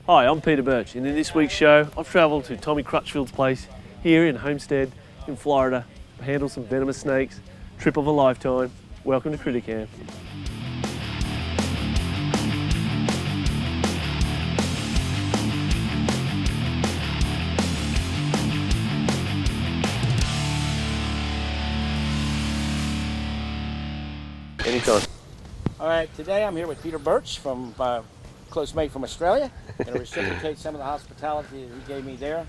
Hi, I'm Peter Birch, and in this week's show, I've travelled to Tommy Crutchfield's place here in Homestead in Florida to handle some venomous snakes. Trip of a lifetime. Welcome to CrittaCam. Anytime. All right, today I'm here with Peter Birch from close mate from Australia. Going to reciprocate some of the hospitality that he gave me there.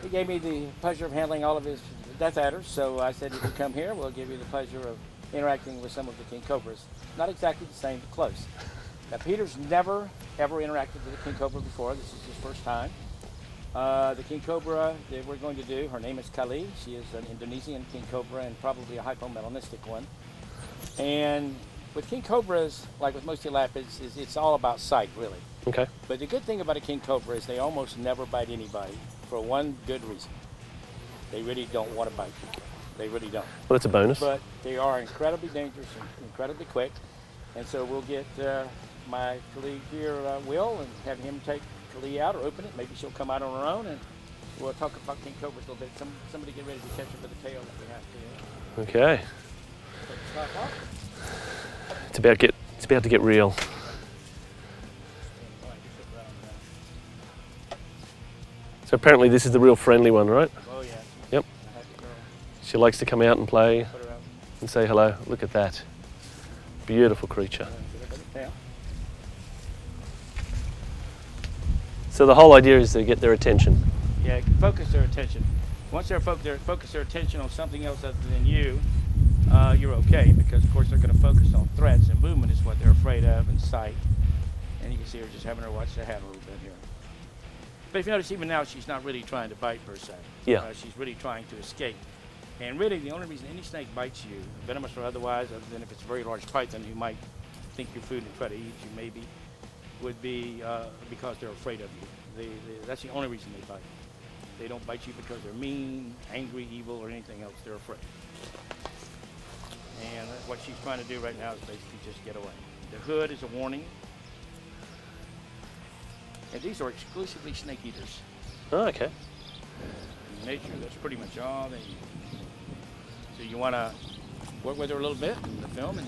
He gave me the pleasure of handling all of his death adders, so I said if you come here, we'll give you the pleasure of interacting with some of the King Cobras. Not exactly the same, but close. Now, Peter's never, ever interacted with a King Cobra before. This is his first time. The King Cobra that we're going to do, her name is Kali. She is an Indonesian King Cobra and probably a hypomelanistic one. And with King Cobras, like with most elapids, it's all about sight, really. Okay. But the good thing about a King Cobra is they almost never bite anybody for one good reason. They really don't want to bite people. They really don't. Well, that's a bonus. But they are incredibly dangerous and incredibly quick. And so we'll get my colleague here, Will, and have him take Kali out or open it. Maybe she'll come out on her own, and we'll talk about King Cobras a little bit. Somebody get ready to catch her for the tail that we have to. Okay. It's about to get real. So apparently this is the real friendly one, right? Oh yeah. Yep. She likes to come out and play and say hello. Look at that. Beautiful creature. So the whole idea is to get their attention. Yeah, focus their attention. Once they're focus their attention on something else other than you, you're okay, because of course they're going to focus on threats, and movement is what they're afraid of, and sight. And you can see her just having her watch the hat a little bit here. But if you notice, even now she's not really trying to bite per se. Yeah. She's really trying to escape. And really the only reason any snake bites you, venomous or otherwise, other than if it's a very large python who might think you're food and try to eat you maybe, would be because they're afraid of you. That's the only reason they bite. They don't bite you because they're mean, angry, evil, or anything else. They're afraid. And what she's trying to do right now is basically just get away. The hood is a warning. And these are exclusively snake eaters. Oh, okay. In nature, that's pretty much all they eat. So you want to work with her a little bit in the film, and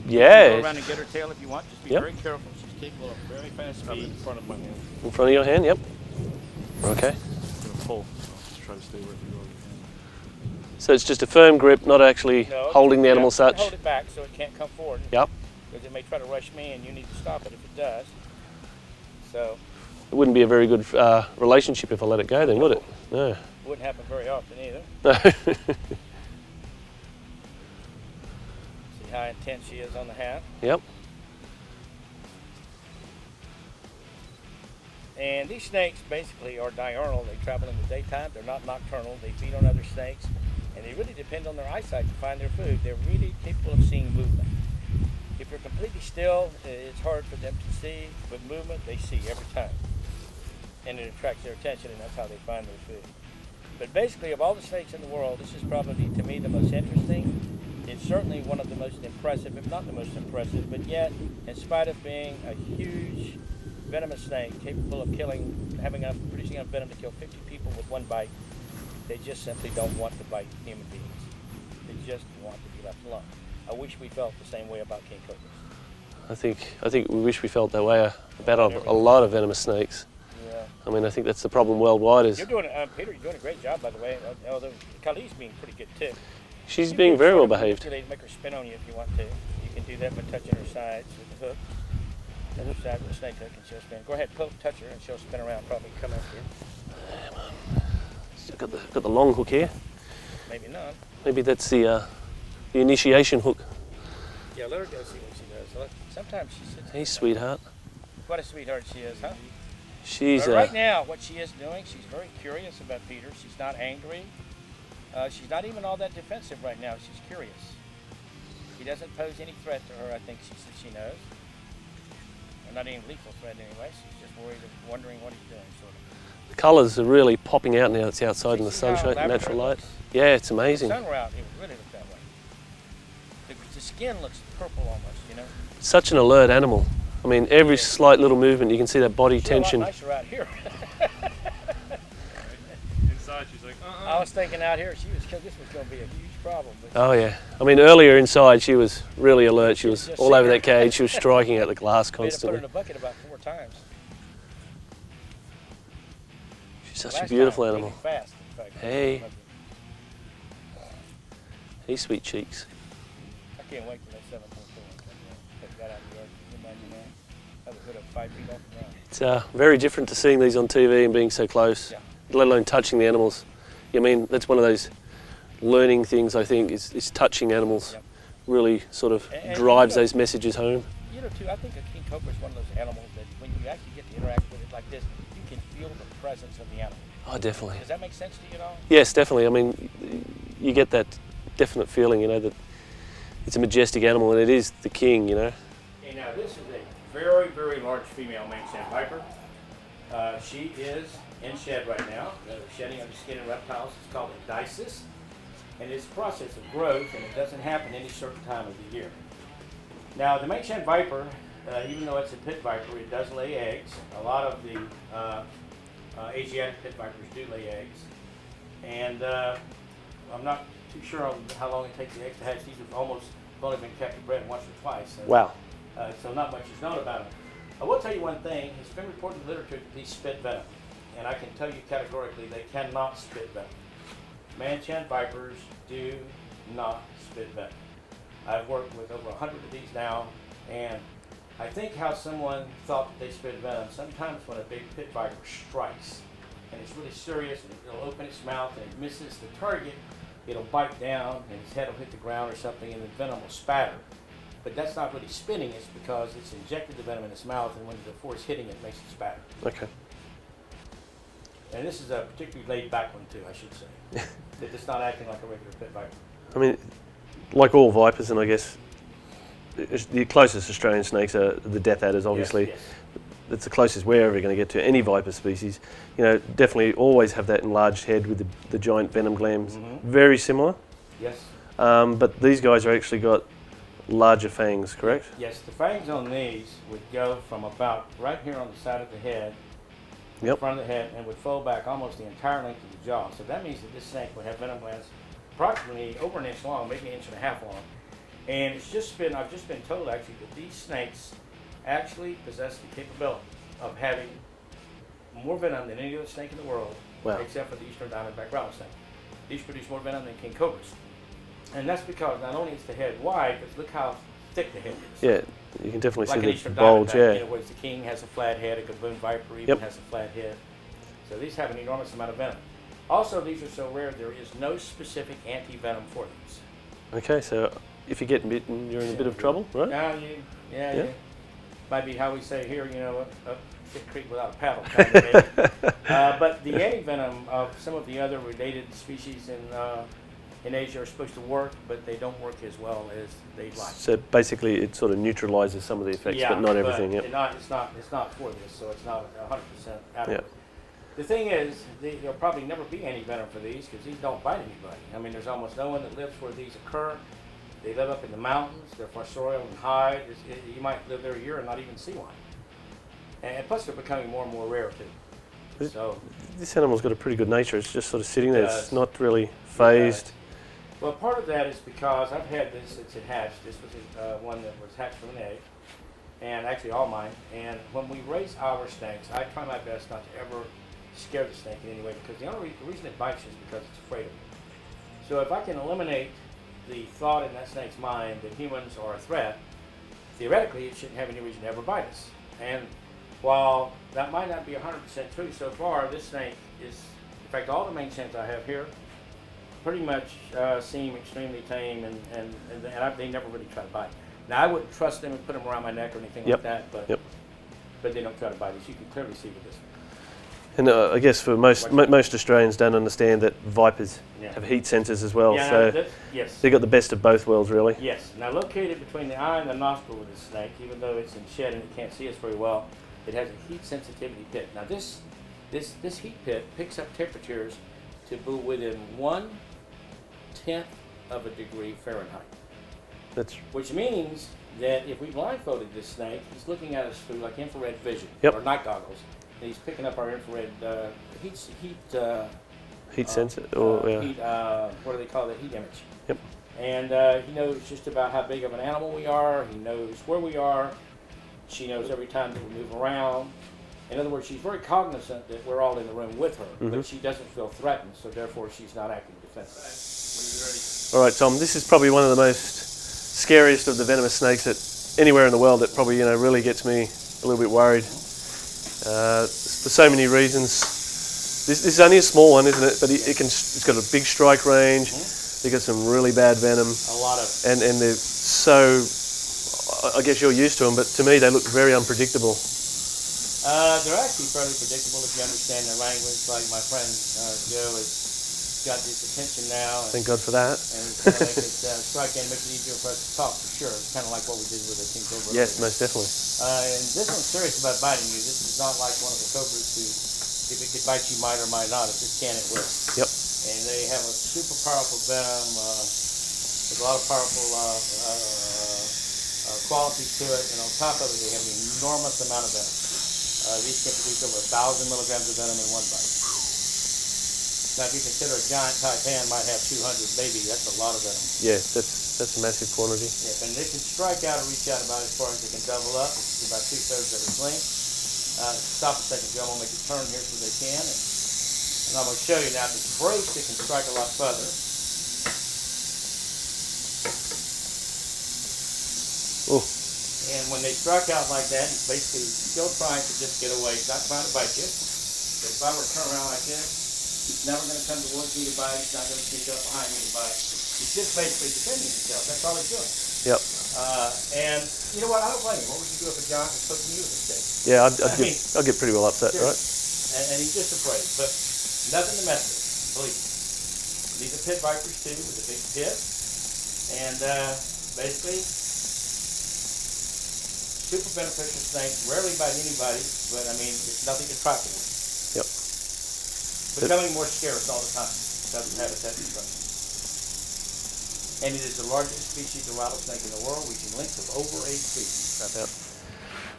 yeah, go around and get her tail if you want. Just be very careful. She's capable of very fast speed. In front of my hand. In front of your hand, yep. Okay. Pull. Just try to stay where you go. So it's just a firm grip, not actually holding the animal such? Hold it back so it can't come forward. Yep. Because it may try to rush me, and you need to stop it if it does. So. It wouldn't be a very good relationship if I let it go then, would it? No. Wouldn't happen very often either. No. See how intense she is on the hat? Yep. And these snakes basically are diurnal. They travel in the daytime. They're not nocturnal. They feed on other snakes. And they really depend on their eyesight to find their food. They're really capable of seeing movement. If you're completely still, it's hard for them to see. With movement, they see every time. And it attracts their attention, and that's how they find their food. But basically, of all the snakes in the world, this is probably, to me, the most interesting. It's certainly one of the most impressive, if not the most impressive, but yet, in spite of being a huge venomous snake, capable of producing enough venom to kill 50 people with one bite, they just simply don't want to bite human beings. They just want to be left alone. I wish we felt the same way about King Cobras. I think we wish we felt that way about a lot of venomous snakes. Yeah. I mean, I think that's the problem worldwide is... You're doing, Peter, you're doing a great job, by the way. Although Kali's being pretty good, too. She's being very well behaved. Make her spin on you if you want to. You can do that by touching her sides with the hook. Touch her side with a snake hook and she'll spin. Go ahead, touch her and she'll spin around, probably come after you. Still got the long hook here. Maybe not. Maybe that's the initiation hook. Yeah, let her go see what she does. Sometimes she sits. Hey, sweetheart. What a sweetheart she is, huh? She's right now, what she is doing, she's very curious about Peter. She's not angry. She's not even all that defensive right now. She's curious. He doesn't pose any threat to her, I think she knows. Or not any lethal threat anyway. She's just worried of wondering what he's doing, sort of. The colours are really popping out now. It's outside in the sunshine, natural light. Yeah, it's amazing. If the sun were out, it would really look that way. The skin looks purple almost, you know. Such an alert animal. I mean, every slight little movement, you can see that body She's tension. a lot nicer out here. Inside, she's like, I was thinking out here, this was going to be a huge problem. But Oh yeah. I mean, earlier inside, she was really alert. She was Just all over sitting that cage. She was striking at the glass we had to put her in constantly. a bucket about 4 times. She's such Last a beautiful time, animal. really fast, in fact. Hey. Hey, sweet cheeks. I can't wait till that 7.4 take that out of the yard. Can you imagine that? Have a hood up 5 feet off the ground. It's very different to seeing these on TV and being so close, Yeah. let alone touching the animals. I mean, that's one of those learning things, I think, is touching animals. Yep. Really sort of And drives you know, those messages home. You know, too, I think a King Cobra is one of those animals that when you actually get to interact with it like this, you can feel the presence of the animal. Oh, definitely. Does that make sense to you at all? Yes, definitely. I mean, you get that definite feeling, you know, that it's a majestic animal and it is the king, you know. Okay, now this is a very, very large female Manshang Viper. She is in shed right now. The shedding of the skin in reptiles is called a dices. And it's a process of growth, and it doesn't happen any certain time of the year. Now, the Manshang Viper, even though it's a pit viper, it does lay eggs. A lot of the Asiatic pit vipers do lay eggs. And I'm not too sure on how long it takes the eggs to hatch. These have only been captive bred once or twice. So, Wow. so not much is known about them. I will tell you one thing. It's been reported in the literature that these spit venom. And I can tell you categorically they cannot spit venom. Manshang Vipers do not spit venom. I've worked with over 100 of these now, and I think how someone thought that they spit venom, sometimes when a big pit viper strikes, and it's really serious, and it'll open its mouth and it misses the target, it'll bite down, and its head will hit the ground or something, and the venom will spatter. But that's not really spitting, it's because it's injected the venom in its mouth, and when the force hitting it makes it spatter. Okay. And this is a particularly laid back one too, I should say. It's not acting like a regular pit viper. I mean, like all vipers, and I guess the closest Australian snakes are the death adders, obviously. Yes, It's the closest we're ever going to get to any viper species. You know, definitely always have that enlarged head with the giant venom glands. Mm-hmm. Very similar. yes. But these guys are actually got larger fangs, correct? Yes, the fangs on these would go from about right here on the side of the head, Yep. front of the head, and would fold back almost the entire length of the jaw. So that means that this snake would have venom glands approximately over an inch long, maybe an inch and a half long. And I've just been told actually that these snakes actually possess the capability of having more venom than any other snake in the world, Wow. except for the eastern diamondback rattle snake. These produce more venom than King Cobras. And that's because not only is the head wide, but look how thick the head is. Yeah, you can definitely Like an see eastern the bulge, diamondback, yeah. you know, whereas the king has a flat head, a Gaboon Viper even Yep. has a flat head. So these have an enormous amount of venom. Also, these are so rare, there is no specific anti-venom for these. Okay, so if you get bitten, you're in a bit of trouble, right? Now Yeah. you might be how we say here, you know, up shit creek without a paddle. Kind of maybe. But the anti-venom of some of the other related species in Asia are supposed to work, but they don't work as well as they'd like. So basically it sort of neutralizes some of the effects, but not everything, yep. It's not for this, so it's not 100% adequate. Yep. The thing is, there'll probably never be any venom for these because these don't bite anybody. I mean, there's almost no one that lives where these occur. They live up in the mountains. They're fossorial and high. You might live there a year and not even see one. And plus, they're becoming more and more rare too. So This animal's got a pretty good nature. It's just sort of sitting there. It's does. not really phased. Well, part of that is because I've had this since it hatched. This was one that was hatched from an egg, and actually all mine. And when we raise our snakes, I try my best not to ever scare the snake in any way because the reason it bites is because it's afraid of it. So if I can eliminate the thought in that snake's mind that humans are a threat, theoretically it shouldn't have any reason to ever bite us. And while that might not be 100% true so far, this snake is, in fact, all the Manshangs I have here pretty much seem extremely tame, and they never really try to bite. Now, I wouldn't trust them and put them around my neck or anything Yep. like that, but they don't try to bite us. You can clearly see with this one. And I guess for most Australians don't understand that vipers Yeah. have heat sensors as well. Yeah, So yes. they've got the best of both worlds, really. Yes. Now, located between the eye and the nostril with this snake, even though it's in shed and it can't see us very well, it has a heat sensitivity pit. Now, this heat pit picks up temperatures to be within 1/10 of a degree Fahrenheit, That's which means that if we blindfolded this snake, he's looking at us through like infrared vision Yep. or night goggles. And he's picking up our infrared Heat sensor, or yeah. heat, what do they call that? Heat image. Yep. And he knows just about how big of an animal we are. He knows where we are. She knows every time that we move around. In other words, she's very cognizant that we're all in the room with her, but she doesn't feel threatened, so therefore she's not acting defensive. All right, Tom, this is probably one of the most scariest of the venomous snakes that anywhere in the world that probably, really gets me a little bit worried. For so many reasons. This is only a small one, isn't it? But it's got a big strike range. They got some really bad venom. A lot of. And they're so, I guess you're used to them, but to me they look very unpredictable. They're actually fairly predictable if you understand their language. Like my friend Joe has got this attention now. Thank God for that. And it's going to make it strike in, make it easier for us to talk, for sure. It's kind of like what we did with the King Cobra. Yes, most definitely. And this one's serious about biting you. This is not like one of the cobras who, if it could bite you, might or might not. If it can, it will. Yep. And they have a super powerful venom. There's a lot of powerful qualities to it, and on top of it, they have an enormous amount of venom. These can produce over 1,000 milligrams of venom in one bite. Now, if you consider a giant taipan might have 200 baby, that's a lot of venom. Yeah, that's a massive quantity. Yeah, and they can strike out or reach out about as far as they can double up. It's about 2/3 of its length. Stop a second, Joe. I'm going to make it turn here so they can. And I'm going to show you now. If it's braced, it can strike a lot further. Oh. And when they strike out like that, it's basically still trying to just get away. It's not trying to bite you. But if I were to turn around like this, he's never going to come towards me to bite. He's not going to sneak up behind me to bite. He's just basically defending himself. That's all he's doing. Yep. And you know what? I don't blame you. What would you do if a giant was poking you with a stick? Yeah, I'd get pretty well upset, sure. right? And he's just afraid. But nothing to mess with, believe me. These are pit vipers too, with a big pit. And basically, super beneficial snake. Rarely bite anybody, but I mean, it's nothing to trifle with. Yep. Becoming more scarce all the time. Doesn't have habitat destruction. And it is the largest species of rattlesnake in the world, reaching lengths of over 8 feet. Yep.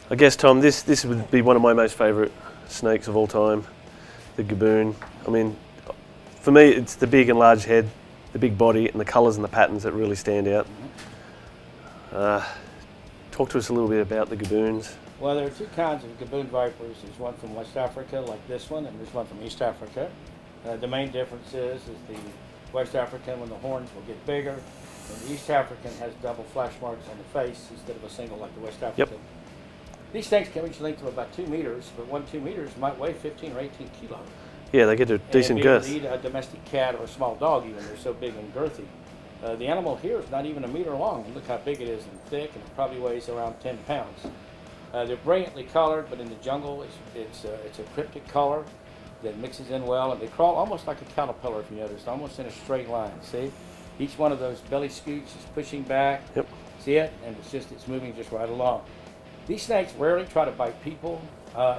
I guess, Tom, this would be one of my most favourite snakes of all time, the Gaboon. I mean, for me, it's the big and large head, the big body, and the colours and the patterns that really stand out. Talk to us a little bit about the Gaboons. Well, there are two kinds of Gaboon vipers. There's one from West Africa, like this one, and there's one from East Africa. The main difference is the West African, when the horns will get bigger, and the East African has double flash marks on the face instead of a single like the West African. Yep. These snakes can reach a length of about 2 meters, but 2 meters might weigh 15 or 18 kilos. Yeah, they get a decent girth. And eat a domestic cat or a small dog even. They're so big and girthy. The animal here is not even 1 meter long. Look how big it is and thick, and it probably weighs around 10 pounds. They're brilliantly colored, but in the jungle it's a cryptic color that mixes in well, and they crawl almost like a caterpillar, if you notice, almost in a straight line. See? Each one of those belly scoots is pushing back. Yep. See it? And it's moving just right along. These snakes rarely try to bite people.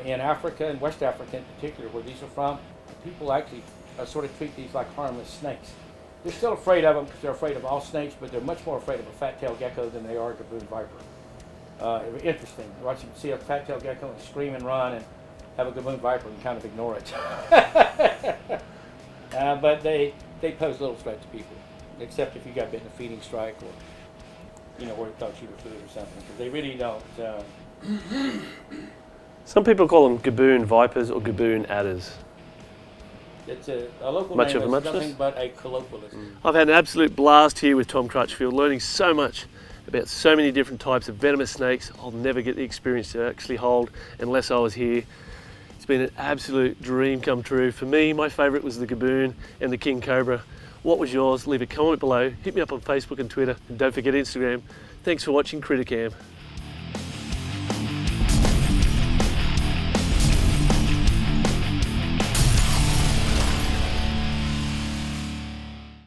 In Africa and West Africa in particular, where these are from, people actually sort of treat these like harmless snakes. They're still afraid of them because they're afraid of all snakes, but they're much more afraid of a fat-tailed gecko than they are a Gaboon viper. Interesting. Watch you see a fat-tailed gecko and scream and run, and have a Gaboon viper and kind of ignore it. But they pose little threat to people, except if you got bitten a feeding strike or where you thought you were food or something, because they really don't. Some people call them Gaboon vipers or Gaboon adders. It's a local Much name. of a It's muchness? nothing but a colloquialism. I've had an absolute blast here with Tom Crutchfield, learning so much about so many different types of venomous snakes I'll never get the experience to actually hold unless I was here. It's been an absolute dream come true. For me, my favourite was the Gaboon and the King Cobra. What was yours? Leave a comment below, hit me up on Facebook and Twitter, and don't forget Instagram. Thanks for watching CrittaCam.